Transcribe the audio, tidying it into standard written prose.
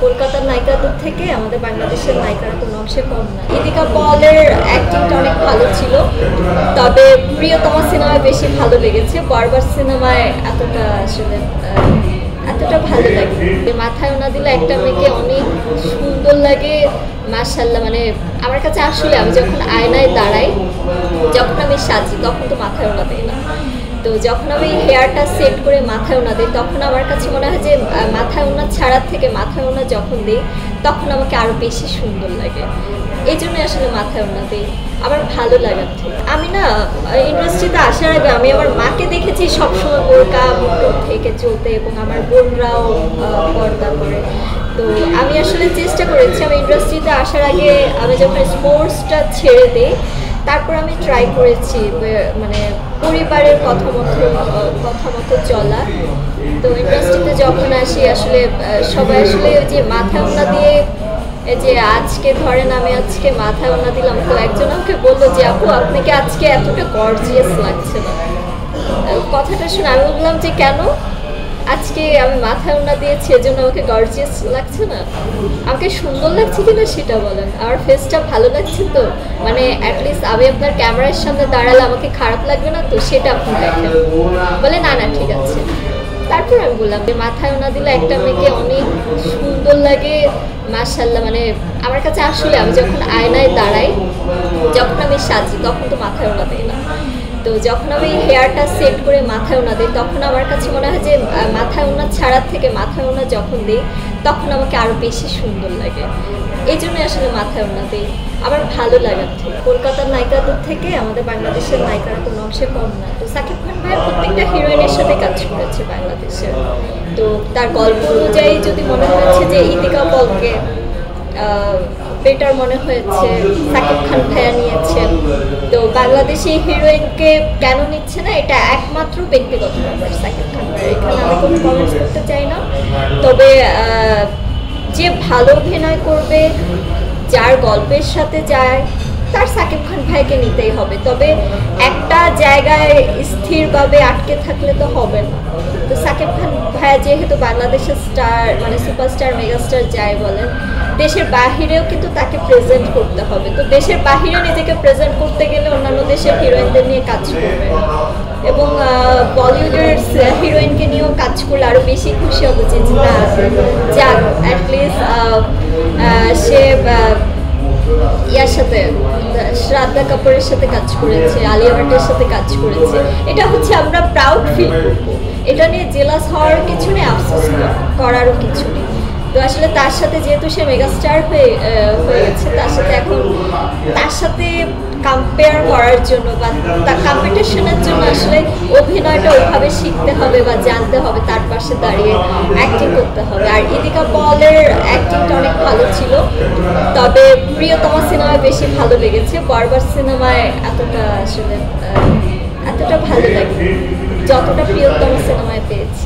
কলকাতার নায়িকাদের থেকে আমাদের বাংলাদেশের নায়িকারা কোনো অংশে কম না। ইদিকা পলের অ্যাক্টিংটা অনেক ভালো ছিল, তবে প্রিয়তমা সিনেমায় বেশি ভালো লেগেছে। বরবার সিনেমায় এতটা ভালো লাগে। মাথায় না দিলে একটা মেয়েকে অনেক সুন্দর লাগে মাশাআল্লাহ। মানে আমার কাছে আসলে আমি যখন আয়নায় দাঁড়াই, যখন আমি সাজি, তখন তো মাথায় না দিই না। তো যখন আমি হেয়ারটা সেট করে মাথায় ওনা দিই, তখন আমার কাছে মনে হয় যে মাথায় ওনা ছাড়ার থেকে মাথায় ওনা যখন দিই, তখন আমাকে আরও বেশি সুন্দর লাগে। এই জন্য আসলে মাথায় ওনা দিই, আমার ভালো লাগার থেকে। আমি না ইন্ডাস্ট্রিতে আসার আগে আমি আমার মাকে দেখেছি সবসময় বোরকা মুখটুক থেকে চলতে, এবং আমার বোনরাও পর্দা করে। তো আমি আসলে চেষ্টা করেছি, আমি ইন্ডাস্ট্রিতে আসার আগে আমি যখন স্পোর্টসটা ছেড়ে দিই, তারপর আমি ট্রাই করেছি মানে পরিবারের কথা মতো চলা। তো ইন্ডাস্ট্রিতে যখন আসি আসলে সবাই আসলে যে মাথায় ওনা দিয়ে, যে আজকে ধরেন আমি আজকে মাথায় ওনা দিলাম, তো একজন আমাকে বললো যে আপু আপনাকে আজকে এতটা গর্জিয়াস লাগছে না। কথাটা শুনে আমি বললাম যে কেন, আজকে আমি মাথায় ওনা দিয়েছি এজন্য আমাকে গর্জিয়াস লাগছে না? আমাকে সুন্দর লাগছে কিনা সেটা বলেন, আমার ফেসটা ভালো লাগছে তো, মানে অ্যাটলিস্ট আমি আপনার ক্যামেরার সামনে দাঁড়ালে আমাকে খারাপ লাগবে না তো, সেটা আপনি দেখেন। বলে না না ঠিক আছে। তারপর আমি বললাম যে মাথায় ওনা দিলে একটা মেয়েকে অনেক সুন্দর লাগে মাশাআল্লাহ। মানে আমার কাছে আসলে আমি যখন আয়নায় দাঁড়াই, যখন আমি সাজি, তখন তো মাথায় ওনা দিই না। তো যখন আমি হেয়ারটা সেট করে মাথায় ওনা দিই, তখন আমার কাছে মনে হয় যে মাথায় ওনা ছাড়ার থেকে মাথায় ওনা যখন দিই, তখন আমাকে আরও বেশি সুন্দর লাগে। এই জন্য আসলে মাথায় ওনা দিই, আমার ভালো লাগার থেকে। কলকাতার নায়িকাদের থেকে আমাদের বাংলাদেশের নায়িকারা কোনো অংশে কম না। তো সাকিব খান ভাই প্রত্যেকটা হিরোইনের সাথে কাজ করেছে বাংলাদেশে। তো তার গল্প অনুযায়ী যদি মনে হয়েছে যে ইদিকা পলকে বেটার মনে হয়েছে, সাকিব খান ভাইয়া নিয়েছেন। তো বাংলাদেশি হিরোইনকে কেন নিচ্ছে না, এটা একমাত্র ব্যক্তিগত ব্যাপার সাকিব খান ভাইয়া, এখানে আমি কোনো কমেন্টস করতে চাই না। তবে যে ভালো অভিনয় করবে, যার গল্পের সাথে যায়, তার সাকিব খান ভাইকে নিতেই হবে। তবে একটা জায়গায় স্থিরভাবে আটকে থাকলে তো হবে না। তো সাকিব খান ভাইয়া যেহেতু বাংলাদেশের স্টার, মানে সুপারস্টার মেগাস্টার যাই বলেন, দেশের বাহিরেও কিন্তু তাকে প্রেজেন্ট করতে হবে। তো দেশের বাহিরে নিজেকে প্রেজেন্ট করতে গেলে অন্যান্য দেশের হিরোইনদের নিয়ে কাজ করবে, এবং বলিউডের হিরোইনকে নিয়েও কাজ করলে আরও বেশি খুশি হবো যে না যাক, অ্যাটলিস্ট সে ইয়ার সাথে, শ্রদ্ধা কাপুরের সাথে কাজ করেছে, আলিয়া ভাটের সাথে কাজ করেছে। এটা হচ্ছে আমরা প্রাউড ফিল করবো, এটা নিয়ে জেলাস হওয়ার কিছু নেই, আফসোস করারও কিছু নেই। তো আসলে তার সাথে যেহেতু সে মেগাস্টার হয়ে গেছে, তার সাথে কম্পেয়ার করার জন্য বা তার কম্পিটিশনের জন্য আসলে অভিনয়টা ওইভাবে শিখতে হবে বা জানতে হবে, তার পাশে দাঁড়িয়ে অ্যাক্টিং করতে হবে। আর ইদিকা পলের অ্যাক্টিংটা অনেক ভালো ছিল, তবে প্রিয়তমা সিনেমায় বেশি ভালো লেগেছে। বরবার সিনেমায় এতটা ভালো লাগে যতটা প্রিয়তমা সিনেমায় পেয়েছি।